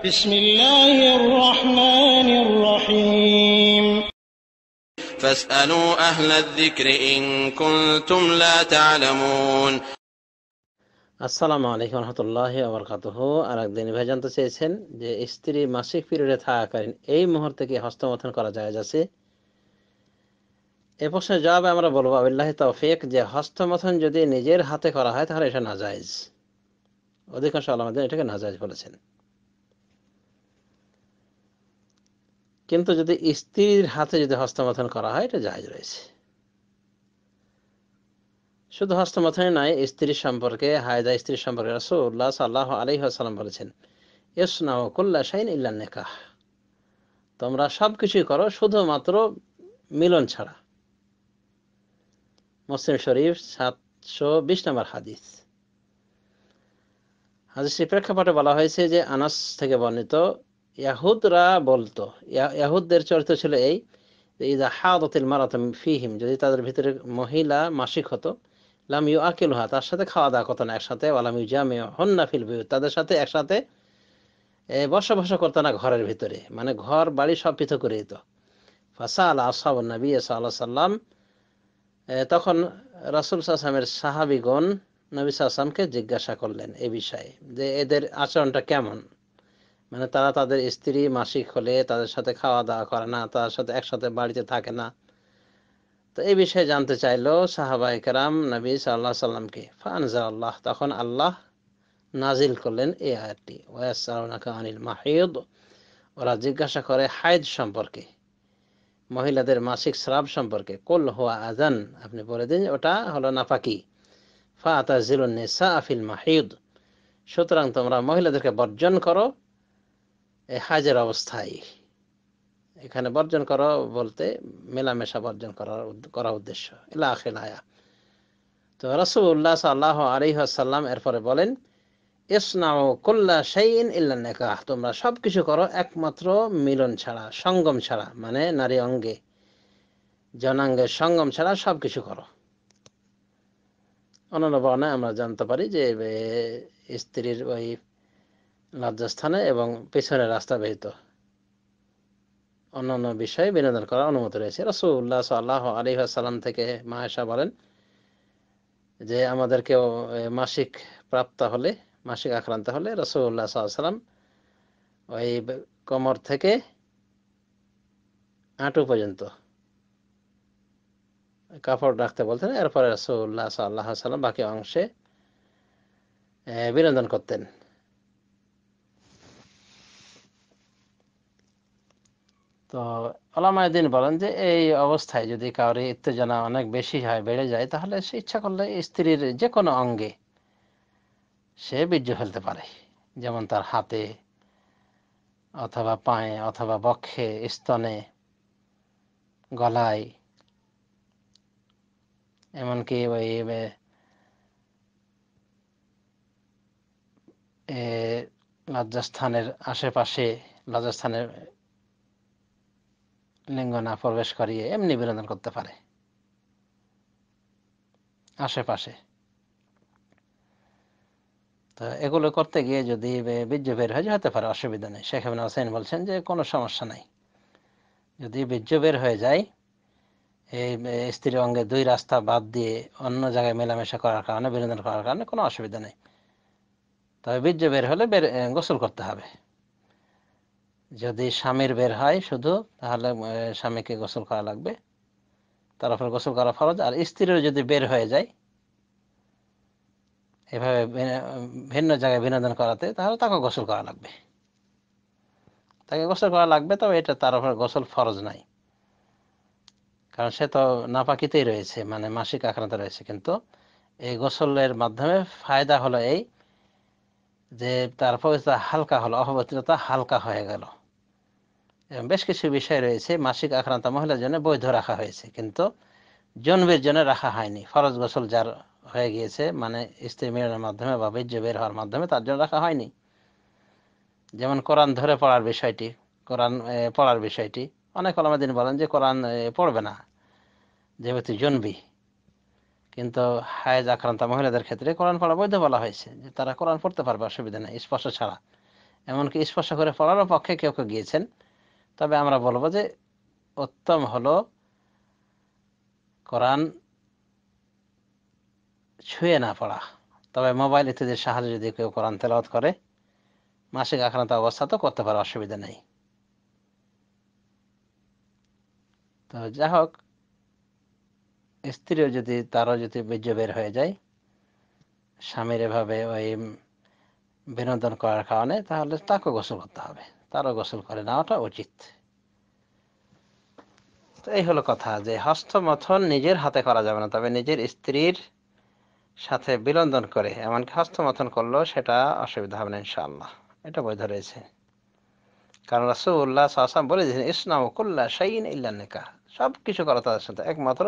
بسم الله الرحمن الرحيم فاسألوا أهل الذكر إن كنتم لا تعلمون। আসসালামু আলাইকুম রহমতুল্লাহি ওয়া বারাকাতুহু। আরেকদিন ভাই জানতে চেয়েছেন যে স্ত্রী মাসিক পিরিয়ডে থাকাকালীন এই মুহূর্তে কি হস্তমৈথুন করা জায়েজ আছে? এই প্রশ্নের জবাবে আমরা বলবো বিল্লাহি তৌফিক যে হস্তমৈথুন যদি নিজের হাতে করা হয় তাহলে এটা নাজায়েজ। অধিকাংশ উলামাদের এটাকে নাজায়েজ বলেছেন। কিন্তু যদি স্ত্রীর হাতে যদি হস্তমৈথুন করা হয় এটা জায়েজ রয়েছে। শুধু হস্তমৈথুনই নয়, স্ত্রীর সম্পর্কে হায়দা স্ত্রীর সম্পর্কে রাসূলুল্লাহ সাল্লাল্লাহু আলাইহি ওয়াসাল্লাম বলেছেন ইসনাউ কুল্লা শাইইন ইল্লা নিকাহ, তোমরা সবকিছুই করো শুধুমাত্র মিলন ছাড়া। মুসলিম শরীফ 720 নম্বর হাদিস। হাদিসের প্রেক্ষাপটে বলা হয়েছে যে আনাস থেকে বর্ণিত ইয়াহুদরা বলতো, ইয়াহুদদের চরিত্র ছিল এই যে ইযা হাদাতিল মারাতু ফীহিম, যদি তাদের ভিতরে মহিলা মাসিক হতো, লাম ইউআকিলুহা, তার সাথে খাওয়া দাওয়া করতো না একসাথে, ওয়ালাম ইউজামিউহুন্না ফিল বুয়ুত, তাদের সাথে একসাথে বসবাস করতো না ঘরের ভিতরে, মানে ঘর বাড়ি সব পৃথক করে দিত। ফাসাল আসহাবুন নবী সাল্লাল্লাহু আলাইহি সাল্লাম, তখন রাসূল সাল্লাল্লাহু আলাইহি ওয়াসাল্লামের সাহাবীগণ নবী সাল্লাল্লাহু আলাইহি ওয়াসাল্লামকে জিজ্ঞাসা করলেন এই বিষয়ে যে এদের আচরণটা কেমন, মানে তারা তাদের স্ত্রী মাসিক হলে তাদের সাথে খাওয়া দাওয়া করে না, তাদের সাথে একসাথে বাড়িতে থাকে না। তো এই বিষয়ে জানতে চাইলো সাহাবায়ে কেরাম নবী সাল্লাল্লাহু আলাইহি সাল্লামকে। ফাআনজালাল্লাহ, তখন আল্লাহ নাজিল করলেন এই আয়াতটি, ওয়ায়াসআলুনাকা আনিল মাহিদ, ওরা জিজ্ঞাসা করে হায়েদ সম্পর্কে, মহিলাদের মাসিক স্রাব সম্পর্কে। কুল হুয়া আযান, আপনি বলে দিন ওটা হলো নাপাকি। ফাতাজিলুন নিসা ফিল মাহিদ, সুতরাং তোমরা মহিলাদেরকে বর্জন করো এই হাজের অবস্থায়। এখানে বর্জন করো বলতে মেলামেশা বর্জন করা উদ্দেশ্য। ইলা আখির আয়া। তো রাসূলুল্লাহ সাল্লাল্লাহু আলাইহি ওয়াসাল্লাম এরপরে বলেন ইসনাউ কুল্লা শাইইন ইল্লা নিকাহ, তোমরা সবকিছু করো একমাত্র মিলন ছাড়া, সঙ্গম ছাড়া, মানে নারী অঙ্গে জনাঙ্গের সঙ্গম ছাড়া সবকিছু করো। অন্যান্য বর্ণায় আমরা জানতে পারি যে স্ত্রীর ওই লজ্জাস্থানে এবং পেছনের রাস্তা ব্যতীত অন্যান্য বিষয়ে বিনোদন করার অনুমতি রয়েছে। রাসূলুল্লাহ সাল্লাল্লাহু আলাইহি ওয়াসাল্লাম থেকে মা আয়েশা বলেন যে আমাদেরকেও মাসিক প্রাপ্ত হলে, মাসিক আক্রান্ত হলে রাসূলুল্লাহ সাল্লাল্লাহু আলাইহি ওয়াসাল্লাম ওই কোমর থেকে হাঁটু পর্যন্ত কাপড় রাখতে বলতেন, এরপরে রাসূলুল্লাহ সাল্লাল্লাহু আলাইহি ওয়াসাল্লাম বাকি অংশে বিনোদন করতেন। তো উলামায়ে দ্বীন বলেন যে এই অবস্থায় যদি কারোর উত্তেজনা অনেক বেশি হয়, বেড়ে যায়, তাহলে সে ইচ্ছা করলে স্ত্রীর যে কোনো অঙ্গে সে বীর্য ফেলতে পারে, যেমন তার হাতে অথবা পায়ে অথবা বক্ষে, স্তনে, গলায়, এমনকি ওই লজ্জাস্থানের আশেপাশে, লজ্জাস্থানের লিঙ্গনা প্রবেশ করিয়ে এমনি বিনোদন করতে পারে আশেপাশে। তো এগুলো করতে গিয়ে যদি বীর্য বের হয়ে যেতে পারে, অসুবিধা নেই। শেখ ইবনে হোসেন বলছেন যে কোনো সমস্যা নাই, যদি বীর্য বের হয়ে যায় এই স্ত্রী অঙ্গে দুই রাস্তা বাদ দিয়ে অন্য জায়গায় মেলামেশা করার কারণে, বিনোদন করার কারণে কোনো অসুবিধা নেই। তবে বীর্য বের হলে গোসল করতে হবে। যদি স্বামীর বের হয় শুধু, তাহলে স্বামীকে গোসল করা লাগবে, তার উপর গোসল করা ফরজ। আর স্ত্রীর যদি বের হয়ে যায় এভাবে ভিন্ন জায়গায় বিনোদন করাতে, তাহলে তাকে গোসল করা লাগবে, তাকে গোসল করা লাগবে। তবে এটা তার উপর গোসল ফরজ নাই, কারণ সে তো নাপাকিতেই রয়েছে, মানে মাসিক আক্রান্ত রয়েছে। কিন্তু এই গোসলের মাধ্যমে ফায়দা হলো এই যে তার পবিত্রতা হালকা হলো, অপবিত্রতা হালকা হয়ে গেল। এবং বেশ কিছু বিষয় রয়েছে মাসিক আক্রান্ত মহিলার জন্য বৈধ রাখা হয়েছে, কিন্তু জন্মের জন্য রাখা হয়নি। ফরজ গোসল যার হয়ে গিয়েছে, মানে স্ত্রী মিলনের মাধ্যমে বা বীর্য বের হওয়ার মাধ্যমে, তার জন্য রাখা হয়নি। যেমন কোরআন ধরে পড়ার বিষয়টি, কোরআন পড়ার বিষয়টি, অনেক উলামা দ্বীন বলেন যে কোরআন পড়বে না যেহেতু জন্মী, কিন্তু হায়েজ আক্রান্ত মহিলাদের ক্ষেত্রে কোরআন পড়া বৈধ বলা হয়েছে, যে তারা কোরআন পড়তে পারবে, অসুবিধা নেই, স্পর্শ ছাড়া। এমনকি স্পর্শ করে পড়ারও পক্ষে কেউ কেউ গিয়েছেন। তবে আমরা বলবো যে উত্তম হলো কোরআন ছুঁয়ে না পড়া। তবে মোবাইল ইত্যাদির সাহায্যে যদি কেউ কোরআন তেলাওয়াত করে মাসিক আক্রান্ত অবস্থা তো করতে পারে, অসুবিধা নেই। তো যাই হোক, স্ত্রীও যদি তারও যদি বীর্য বের হয়ে যায় স্বামীর এভাবে ওই বিনোদন করার কারণে, তাহলে তাকেও গোসল করতে হবে, তারও গোসল করে নেওয়াটা উচিত। তো এই হলো কথা যে হস্তমথন নিজের হাতে করা যাবে না, তবে নিজের স্ত্রীর সাথে বিনোদন করে এমনকি হস্তমথন করলেও সেটা অসুবিধা হবে না ইনশাআল্লাহ, এটা বৈধ রয়েছে। কারণ রাসূলুল্লাহ সাল্লাল্লাহু আলাইহি ওয়াসাল্লাম বলে দিয়েছেন ইসনাউ কুল্লা শাইইন ইল্লা নিকাহ, সব কিছু করো তাদের সাথে একমাত্র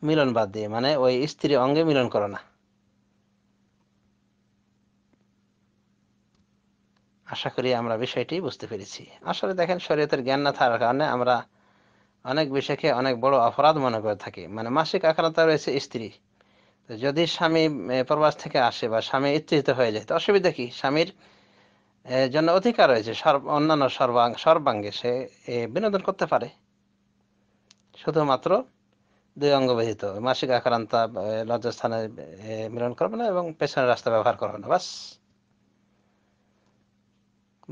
মিলন বাদ দিয়ে, মানে ওই স্ত্রী অঙ্গে মিলন করো না। আশা করি আমরা বিষয়টি বুঝতে পেরেছি। আসলে দেখেন, শরীয়তের জ্ঞান না থাকার কারণে আমরা অনেক বিষয়কে অনেক বড় অপরাধ মনে করে থাকি। মানে মাসিক আক্রান্ত রয়েছে স্ত্রী, তো যদি স্বামী প্রবাস থেকে আসে বা স্বামী ইত্তেজিত হয়ে যায় তো অসুবিধা কি? স্বামীর জন্য অধিকার রয়েছে অন্যান্য সর্বাঙ্গে সে বিনোদন করতে পারে, শুধুমাত্র দুই অঙ্গ ব্যতীত। মাসিক আক্রান্তা লজ্জাস্থানে মিলন করবে না এবং পেছনের রাস্তা ব্যবহার করবে না, বাস।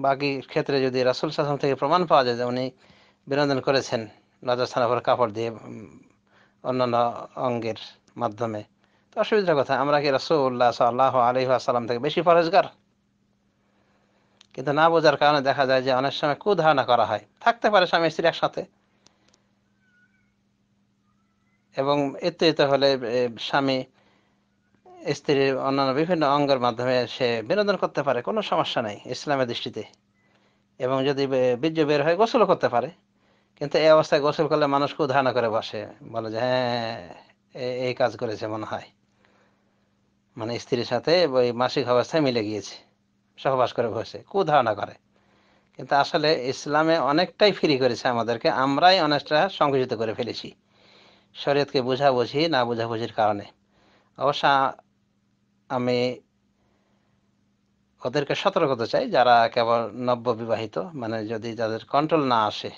বাকি ক্ষেত্রে যদি রাসূল সাল্লাল্লাহু আলাইহি ওয়াসাল্লাম থেকে প্রমাণ পাওয়া যায় যে উনি বিনোদন করেছেন লজ্জাস্থানের উপর কাপড় দিয়ে অন্যান্য অঙ্গের মাধ্যমে, তো অসুবিধার কথা। আমরা কি রাসূলুল্লাহ সাল্লাল্লাহু আলাইহি ওয়াসাল্লাম থেকে বেশি পরহেজগার? কিন্তু না বোঝার কারণে দেখা যায় যে অনেক সময় কুধারণা করা হয়, থাকতে পারে স্বামী স্ত্রী একসাথে, এবং ইত্তেজিত হলে স্বামী স্ত্রীর অন্যান্য বিভিন্ন অঙ্গের মাধ্যমে সে বিনোদন করতে পারে, কোনো সমস্যা নেই ইসলামের দৃষ্টিতে। এবং যদি বীর্য বের হয় গোসলও করতে পারে। কিন্তু এই অবস্থায় গোসল করলে মানুষ কুধারণা করে বসে, বলে যে হ্যাঁ এই কাজ করেছে মনে হয়, মানে স্ত্রীর সাথে ওই মাসিক অবস্থায় মিলে গিয়েছে, সহবাস করে বসে কুধারণা করে। কিন্তু আসলে ইসলামে অনেকটাই ফ্রি করেছে আমাদেরকে, আমরাই অনেকটা সংকুচিত করে ফেলেছি শরীয়তকে বুঝাবুঝি না বুঝাবুঝির কারণে। অবশ্য আমি ওদেরকে সতর্ক করতে চাই যারা কেবল নব্য বিবাহিত, মানে যদি যাদের কন্ট্রোল না আসে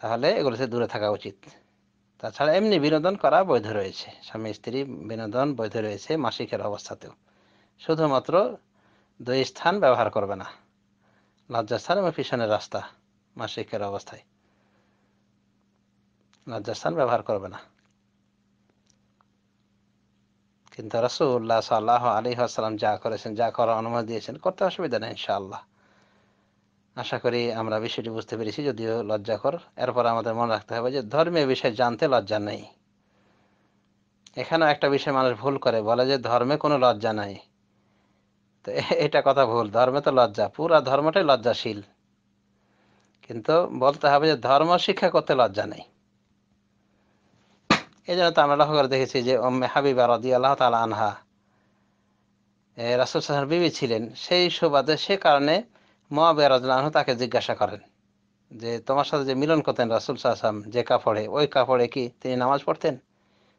তাহলে এগুলোতে দূরে থাকা উচিত। তাছাড়া এমনি বিনোদন করা বৈধ রয়েছে, স্বামী স্ত্রী বিনোদন বৈধ রয়েছে মাসিকের অবস্থাতেও, শুধুমাত্র দুই স্থান ব্যবহার করবে না, লজ্জাস্থান এবং পিছনের রাস্তা। মাসিকের অবস্থায় লজ্জাস্থান ব্যবহার করবে না। কিন্তু রাসূলুল্লাহ সাল্লাল্লাহু আলাইহি ওয়াসাল্লাম যা করেছেন, যা করার অনুমতি দিয়েছেন, করতে অসুবিধা নেই ইনশাআল্লাহ। আশা করি আমরা বিষয়টি বুঝতে পেরেছি, যদিও লজ্জাকর। এরপর আমাদের মনে রাখতে হবে যে ধর্মীয় বিষয় জানতে লজ্জা নেই। এখানেও একটা বিষয় মানুষ ভুল করে, বলে যে ধর্মে কোনো লজ্জা নাই। তো এটা কথা ভুল, ধর্মে তো লজ্জা, পুরা ধর্মটাই লজ্জাশীল। কিন্তু বলতে হবে যে ধর্ম শিক্ষা করতে লজ্জা নেই। এই জন্য তো আমরা লক্ষ্য করে দেখেছি যে উম্মে হাবিবা রাদিয়াল্লাহু তাআলা আনহা রাসূল সাল্লাল্লাহু আলাইহি ওয়াসাল্লামের বিবি ছিলেন, সেই সুবাদে সে কারণে মুআবিয়া রাদিয়াল্লাহু আনহু তাকে জিজ্ঞাসা করেন যে তোমার সাথে যে মিলন করতেন রাসূল সাল্লাল্লাহু আলাইহি ওয়াসাল্লাম যে কাপড়ে, ওই কাপড়ে কি তিনি নামাজ পড়তেন?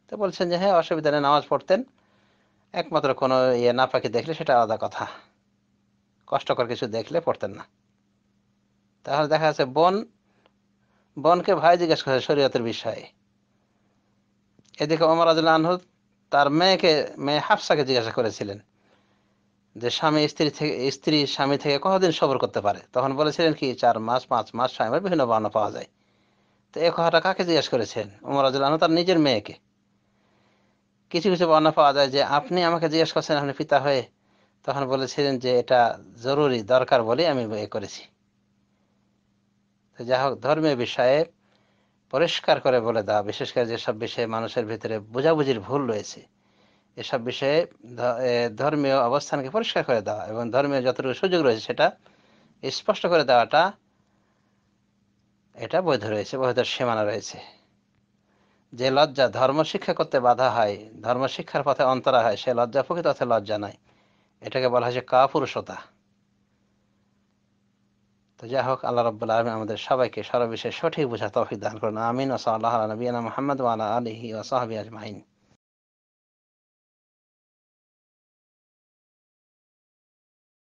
তো বলছেন যে হ্যাঁ, অসুবিধা নেই, নামাজ পড়তেন, একমাত্র কোনো নাপাকি দেখলে সেটা আলাদা কথা, কষ্টকর কিছু দেখলে পড়তেন না। তাহলে দেখা যাচ্ছে বোনকে ভাই জিজ্ঞেস করে শরীয়তের বিষয়ে। এদিকে ওমর রাদিয়াল্লাহু আনহু তার মেয়ে হাফসাকে জিজ্ঞাসা করেছিলেন যে স্ত্রী স্বামী থেকে কতদিন সবর করতে পারে? তখন বলেছিলেন কি 4 মাস, 5 মাস, 6 মাস, বিভিন্ন বর্ণনা পাওয়া যায়। তো এই কথাটা কাকে জিজ্ঞেস করেছেন? ওমর রাদিয়াল্লাহু আনহু তার নিজের মেয়েকে। কিছু কিছু বর্ণনা পাওয়া যায় যে আপনি আমাকে জিজ্ঞেস করছেন, আপনি পিতা হয়ে, তখন বলেছিলেন যে এটা জরুরি, দরকার বলে আমি করেছি। তো যাই হোক, ধর্মীয় বিষয়ে পরিষ্কার করে বলে দেওয়া, বিশেষ করে যেসব বিষয়ে মানুষের ভিতরে বোঝাবুঝির ভুল রয়েছে, এসব বিষয়ে ধর্মীয় অবস্থানকে পরিষ্কার করে দেওয়া এবং ধর্মীয় যতটুকু সুযোগ রয়েছে সেটা স্পষ্ট করে দেওয়াটা, এটা বৈধ রয়েছে, বৈধ সীমানা রয়েছে। যে লজ্জা ধর্ম শিক্ষা করতে বাধা হয়, ধর্ম শিক্ষার পথে অন্তরা হয়, সে লজ্জা প্রকৃত অর্থে লজ্জা নয়, এটাকে বলা হয় যে কাপুরুষতা। তো যাই হোক, আল্লাহ রাব্বুল আলামিন আমাদের সবাইকে সর্ববিষয়ে সঠিক বোঝার তৌফিক দান করুন। আমিন। ওয়া সাল্লাল্লাহু আলা নবিয়িনা মুহাম্মদ ওয়া আলা আলিহি ওয়া সাহবিহি আজমাইন।